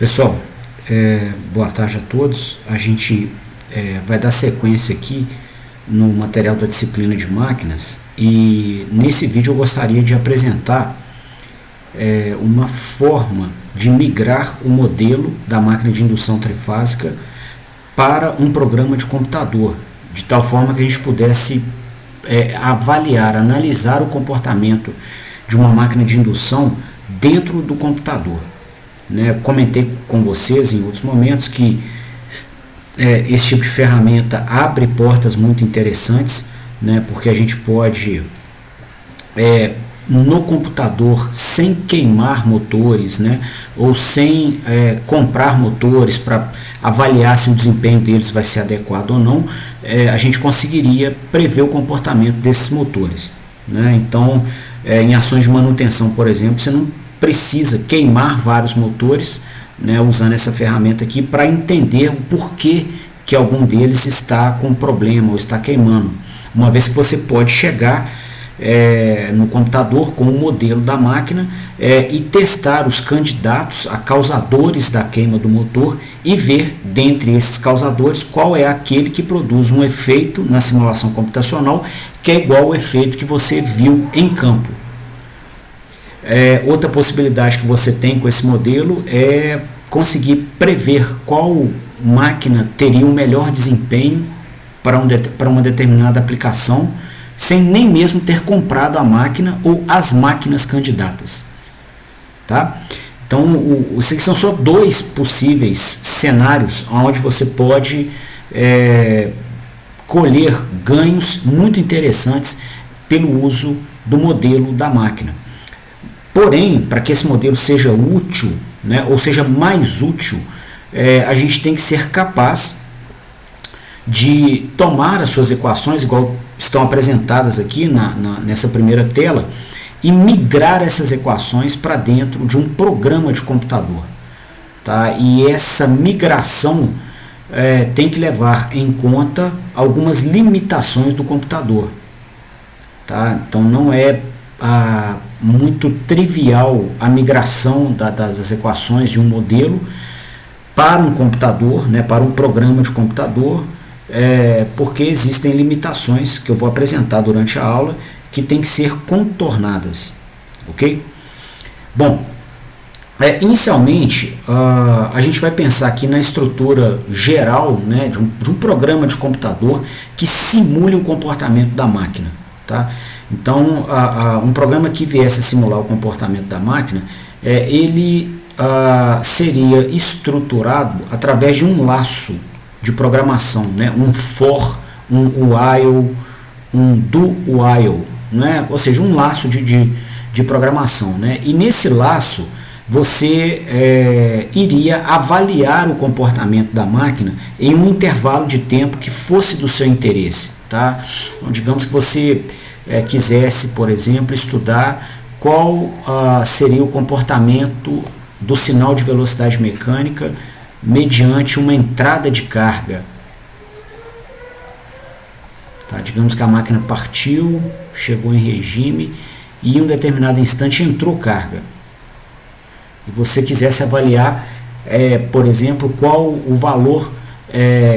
Pessoal, boa tarde a todos. A gente vai dar sequência aqui no material da disciplina de máquinas e nesse vídeo eu gostaria de apresentar uma forma de migrar o modelo da máquina de indução trifásica para um programa de computador, de tal forma que a gente pudesse avaliar, analisar o comportamento de uma máquina de indução dentro do computador. Comentei com vocês em outros momentos que esse tipo de ferramenta abre portas muito interessantes, porque a gente pode, no computador, sem queimar motores, ou sem comprar motores para avaliar se o desempenho deles vai ser adequado ou não, a gente conseguiria prever o comportamento desses motores. Então, em ações de manutenção, por exemplo, você não precisa queimar vários motores, usando essa ferramenta aqui para entender o porquê que algum deles está com problema ou está queimando, uma vez que você pode chegar no computador com o modelo da máquina e testar os candidatos a causadores da queima do motor e ver dentre esses causadores qual é aquele que produz um efeito na simulação computacional que é igual ao efeito que você viu em campo. Outra possibilidade que você tem com esse modelo é conseguir prever qual máquina teria um melhor desempenho para uma determinada aplicação, sem nem mesmo ter comprado a máquina ou as máquinas candidatas. Tá? Então, esses aqui são só dois possíveis cenários onde você pode colher ganhos muito interessantes pelo uso do modelo da máquina. Porém, para que esse modelo seja útil, ou seja mais útil, a gente tem que ser capaz de tomar as suas equações, igual estão apresentadas aqui nessa primeira tela, e migrar essas equações para dentro de um programa de computador. Tá? E essa migração tem que levar em conta algumas limitações do computador. Tá? Então não é muito trivial a migração das equações de um modelo para um computador, para um programa de computador, porque existem limitações que eu vou apresentar durante a aula que tem que ser contornadas, ok? Bom, inicialmente a gente vai pensar aqui na estrutura geral, de um programa de computador que simule o comportamento da máquina, tá? Então, um programa que viesse a simular o comportamento da máquina, ele seria estruturado através de um laço de programação, um for, um while, um do while, ou seja, um laço de programação. E nesse laço, você iria avaliar o comportamento da máquina em um intervalo de tempo que fosse do seu interesse. Tá? Então, digamos que você quisesse, por exemplo, estudar qual seria o comportamento do sinal de velocidade mecânica mediante uma entrada de carga. Tá? Digamos que a máquina partiu, chegou em regime e em um determinado instante entrou carga. E você quisesse avaliar, por exemplo, qual o valor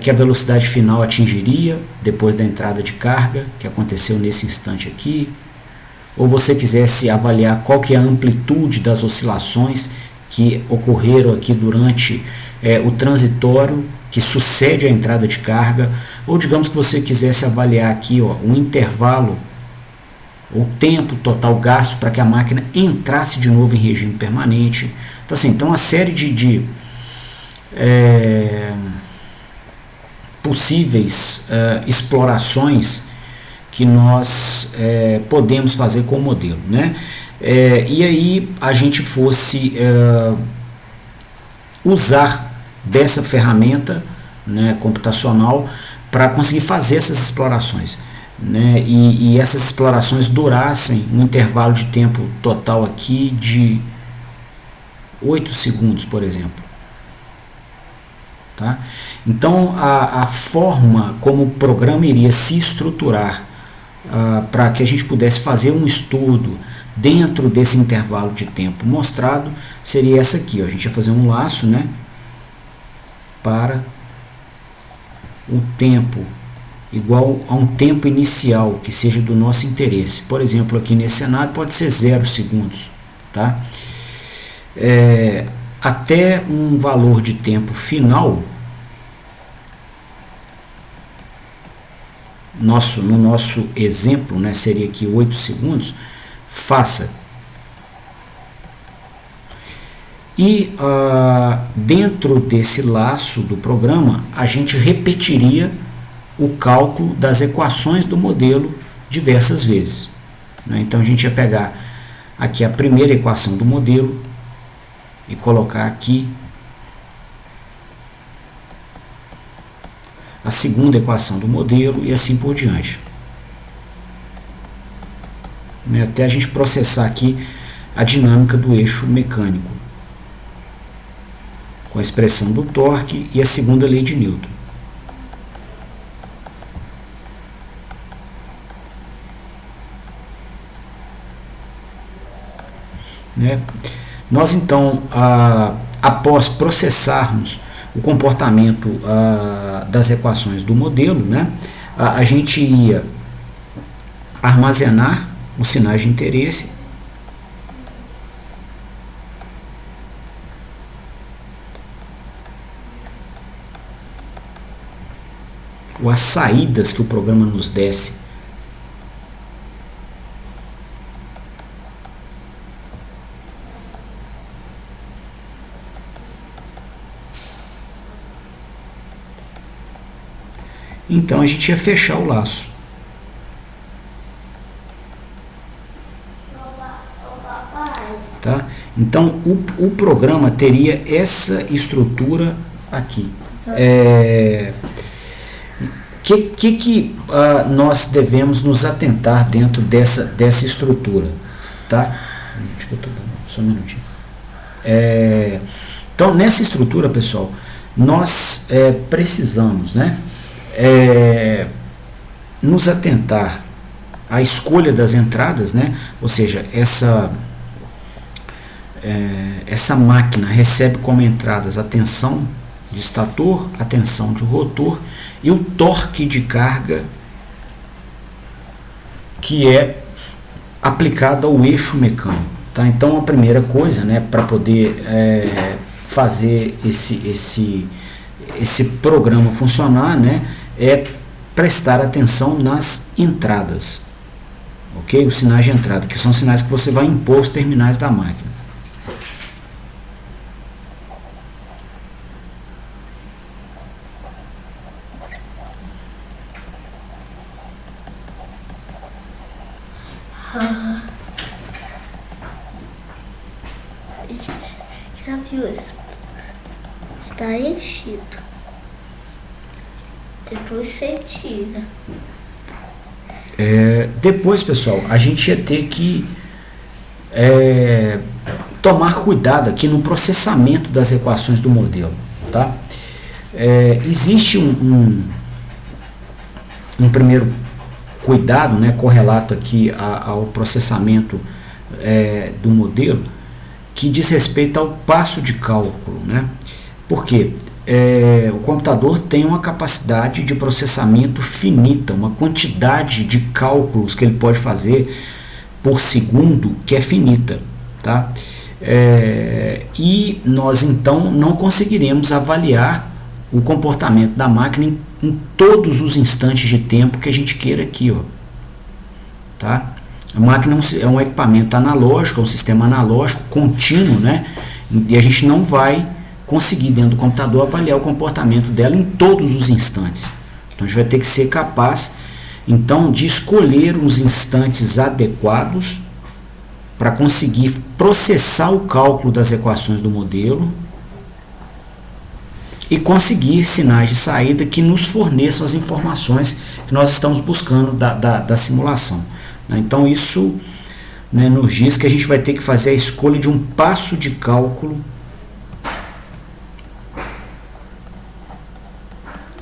que a velocidade final atingiria depois da entrada de carga, que aconteceu nesse instante aqui, ou você quisesse avaliar qual que é a amplitude das oscilações que ocorreram aqui durante o transitório que sucede à entrada de carga, ou digamos que você quisesse avaliar aqui um intervalo, o tempo total gasto para que a máquina entrasse de novo em regime permanente. Então, assim, uma série de possíveis explorações que nós podemos fazer com o modelo. E aí a gente fosse usar dessa ferramenta computacional para conseguir fazer essas explorações. E essas explorações durassem um intervalo de tempo total aqui de 8 segundos, por exemplo. Tá? Então, a forma como o programa iria se estruturar para que a gente pudesse fazer um estudo dentro desse intervalo de tempo mostrado seria essa aqui, ó. A gente vai fazer um laço, né, para o tempo igual a um tempo inicial que seja do nosso interesse. Por exemplo, aqui nesse cenário pode ser 0 segundos, tá? Até um valor de tempo final, no nosso exemplo, né, seria aqui 8 segundos, faça. E dentro desse laço do programa, a gente repetiria o cálculo das equações do modelo diversas vezes, né? Então a gente ia pegar aqui a primeira equação do modelo e colocar aqui a segunda equação do modelo e assim por diante, né? Até a gente processar aqui a dinâmica do eixo mecânico com a expressão do torque e a segunda lei de Newton. Né? Nós então, após processarmos o comportamento das equações do modelo, né, a gente ia armazenar os sinais de interesse ou as saídas que o programa nos desse então a gente ia fechar o laço. Tá? Então o programa teria essa estrutura aqui. Que nós devemos nos atentar dentro dessa estrutura? Tá? Só um minutinho. Então nessa estrutura, pessoal, nós precisamos, né, nos atentar à escolha das entradas, né? Ou seja, essa máquina recebe como entradas a tensão de estator, a tensão de rotor e o torque de carga que é aplicado ao eixo mecânico. Tá? Então a primeira coisa, né, para poder fazer esse programa funcionar, né, é prestar atenção nas entradas, ok? Os sinais de entrada, que são sinais que você vai impor os terminais da máquina. Já viu isso? Está enchido. Depois você tira. Depois, pessoal, a gente ia ter que tomar cuidado aqui no processamento das equações do modelo. Tá? Existe um primeiro cuidado, né, correlato aqui ao processamento do modelo, que diz respeito ao passo de cálculo, né? Por quê? O computador tem uma capacidade de processamento finita, uma quantidade de cálculos que ele pode fazer por segundo que é finita, tá? E nós então não conseguiremos avaliar o comportamento da máquina em todos os instantes de tempo que a gente queira aqui, ó, tá? A máquina é um equipamento analógico, é um sistema analógico contínuo, né? E a gente não vai conseguir dentro do computador avaliar o comportamento dela em todos os instantes. Então a gente vai ter que ser capaz então de escolher os instantes adequados para conseguir processar o cálculo das equações do modelo e conseguir sinais de saída que nos forneçam as informações que nós estamos buscando da simulação. Então isso, né, nos diz que a gente vai ter que fazer a escolha de um passo de cálculo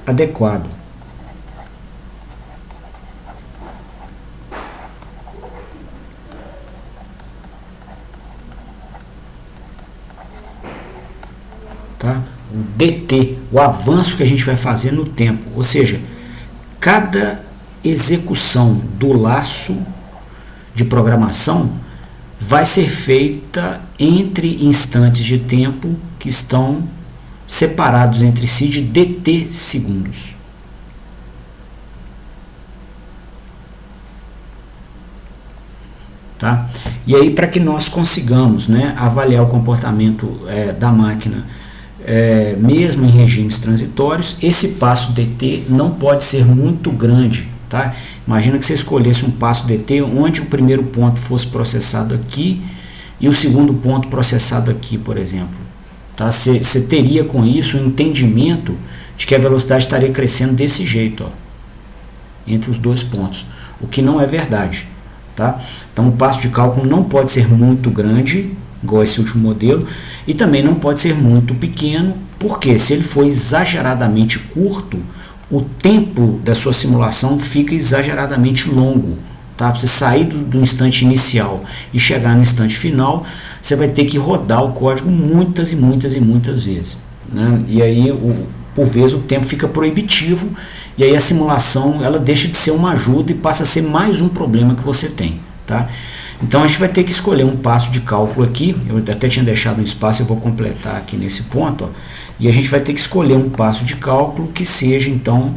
adequado. tá? O DT, o avanço que a gente vai fazer no tempo, ou seja, cada execução do laço de programação vai ser feita entre instantes de tempo que estão separados entre si de DT segundos. Tá? E aí, para que nós consigamos, né, avaliar o comportamento da máquina, mesmo em regimes transitórios, esse passo DT não pode ser muito grande. Tá? Imagina que você escolhesse um passo DT onde o primeiro ponto fosse processado aqui e o segundo ponto processado aqui, por exemplo. Tá? Você teria com isso um entendimento de que a velocidade estaria crescendo desse jeito, ó, entre os dois pontos, o que não é verdade. Tá? Então o passo de cálculo não pode ser muito grande, igual esse último modelo, e também não pode ser muito pequeno, porque se ele for exageradamente curto, o tempo da sua simulação fica exageradamente longo. Tá? Para você sair do instante inicial e chegar no instante final, você vai ter que rodar o código muitas e muitas e muitas vezes. Né? E aí, por vezes, o tempo fica proibitivo, e aí a simulação ela deixa de ser uma ajuda e passa a ser mais um problema que você tem. Tá? Então a gente vai ter que escolher um passo de cálculo aqui. Eu até tinha deixado um espaço, eu vou completar aqui nesse ponto, ó. E a gente vai ter que escolher um passo de cálculo que seja então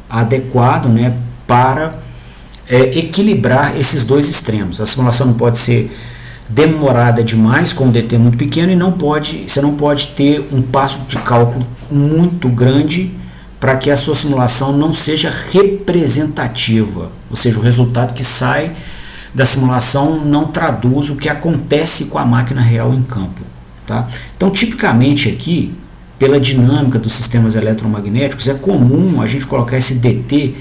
adequado, né, para equilibrar esses dois extremos. A simulação não pode ser demorada demais com um DT muito pequeno, e você não pode ter um passo de cálculo muito grande para que a sua simulação não seja representativa, ou seja, o resultado que sai da simulação não traduz o que acontece com a máquina real em campo. Tá? Então, tipicamente aqui, pela dinâmica dos sistemas eletromagnéticos, é comum a gente colocar esse DT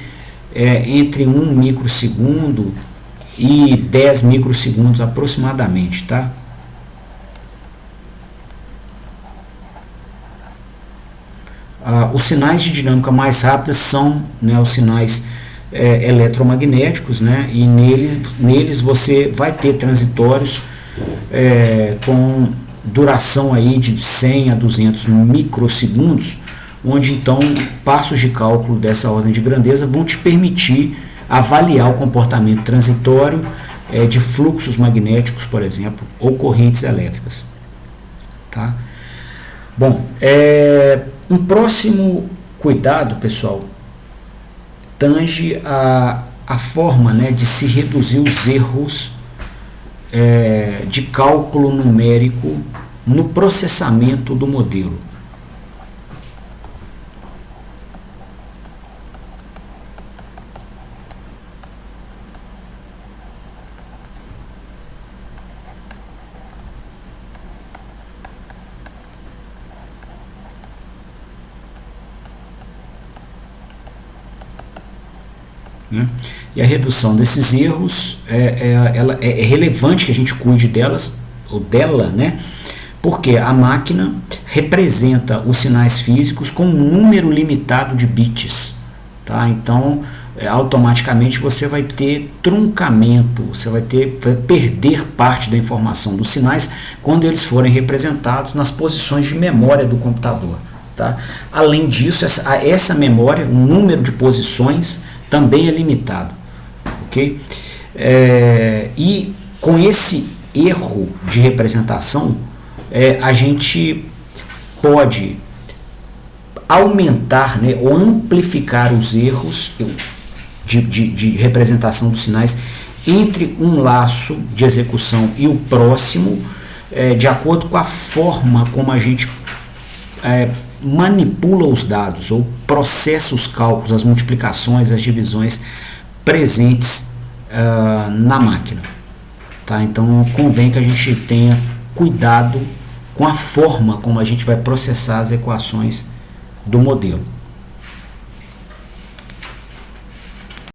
entre 1 microsegundo e 10 microsegundos aproximadamente. Tá? Os sinais de dinâmica mais rápida são, né, os sinais eletromagnéticos, né, e neles você vai ter transitórios com duração aí de 100 a 200 microsegundos, onde então passos de cálculo dessa ordem de grandeza vão te permitir avaliar o comportamento transitório de fluxos magnéticos, por exemplo, ou correntes elétricas. Tá? Bom, um próximo cuidado, pessoal, tange a forma, né, de se reduzir os erros de cálculo numérico no processamento do modelo. E a redução desses erros é relevante que a gente cuide delas, ou dela, né? Porque a máquina representa os sinais físicos com um número limitado de bits. Tá? Então, automaticamente você vai ter truncamento, você vai perder parte da informação dos sinais quando eles forem representados nas posições de memória do computador. Tá? Além disso, essa memória, o número de posições, também é limitado, ok? E com esse erro de representação, a gente pode aumentar, né, ou amplificar os erros de representação dos sinais entre um laço de execução e o próximo, de acordo com a forma como a gente manipula os dados ou processa os cálculos, as multiplicações, as divisões presentes na máquina. Tá? Então convém que a gente tenha cuidado com a forma como a gente vai processar as equações do modelo.